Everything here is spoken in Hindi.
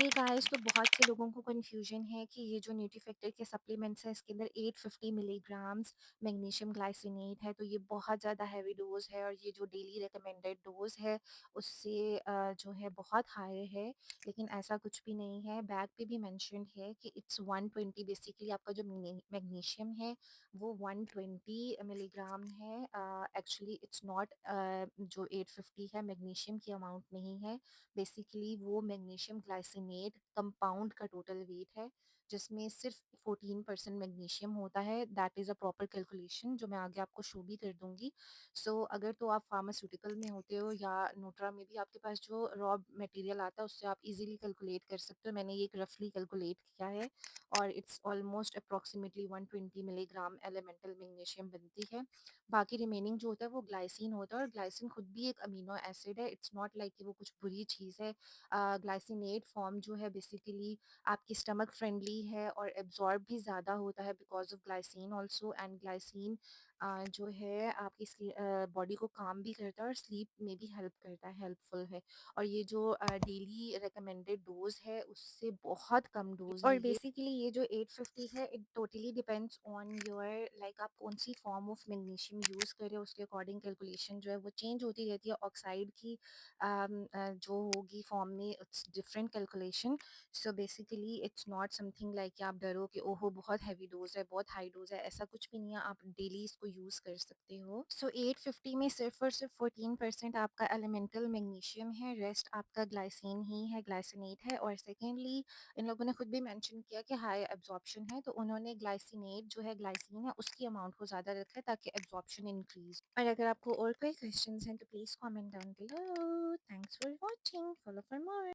हे गाइस, तो बहुत से लोगों को कन्फ्यूजन है कि ये जो न्यूट्रीफैक्टर के सप्लीमेंट्स हैं इसके अंदर 850 मिलीग्राम्स मैग्नीशियम ग्लाइसिनेट है, तो ये बहुत ज़्यादा हैवी डोज है और ये जो डेली रिकमेंडेड डोज है उससे जो है बहुत हाई है। लेकिन ऐसा कुछ भी नहीं है। बैग पे भी मेंशन्ड है कि इट्स 120। बेसिकली आपका जो मैग्नीशियम है वो 120 मिलीग्राम है। एक्चुअली इट्स नॉट जो 850 है मैग्नीशियम की अमाउंट नहीं है। बेसिकली वो मैग्नीशियम ग्लाइसिनेट कंपाउंड का टोटल वेट है, जिसमें सिर्फ 14% मैग्नीशियम होता है। That is a proper calculation जो मैं आगे आपको शो भी कर दूंगी। सो अगर तो आप फार्मास्यूटिकल में होते हो या नोट्रा में भी आपके पास जो रॉ मटेरियल आता है उससे आप इजीली कैलकुलेट कर सकते हो। मैंने ये एक रफली कैलकुलेट किया है और it's almost approximately 120 milligram elemental magnesium बनती है। बाकी रिमेनिंग जो होता है वो ग्लाइसिन होता है और ग्लाइसिन खुद भी एक अमीनो एसिड है। इट्स नॉट लाइक कि वो कुछ बुरी चीज़ है। ग्लाइसिनेट फॉर्म जो है बेसिकली आपकी स्टमक फ्रेंडली है और एब्जॉर्ब भी ज़्यादा होता है because of glycine also. And glycine जो है आपकी बॉडी को काम भी करता है और स्लीप में भी हेल्प करता है, हेल्पफुल है। और ये जो डेली रिकमेंडेड डोज है उससे बहुत कम डोज है और ये। बेसिकली ये जो 850 है it totally depends on your like आप कौन सी फॉर्म ऑफ मैग्नीशियम यूज़ करें, उसके अकॉर्डिंग कैलकुलेशन जो है वो चेंज होती रहती है। ऑक्साइड की जो होगी फॉर्म में it's different calculation. So basically it's not something like कि आप डरो कि ओहो बहुत हैवी डोज है, बहुत हाई डोज है, ऐसा कुछ भी नहीं है। आप डेली इसको यूज़ कर सकते हो। सो 850 में सिर्फ और सिर्फ 14% आपका एलिमेंटल मैग्नीशियम है, रेस्ट आपका ग्लाइसिन ही है, ग्लाइसिनेट है। और सेकेंडली इन लोगों ने खुद भी मेंशन किया कि हाई एब्जॉर्प्शन है, तो उन्होंने ग्लाइसिनेट जो है ग्लाइसिन है उसकी अमाउंट को ज़्यादा रखा है ताकि एब्जॉर्प्शन इंक्रीज। और अगर आपको और कोई क्वेश्चंस हैं तो please comment down below. Thanks for watching, follow for more.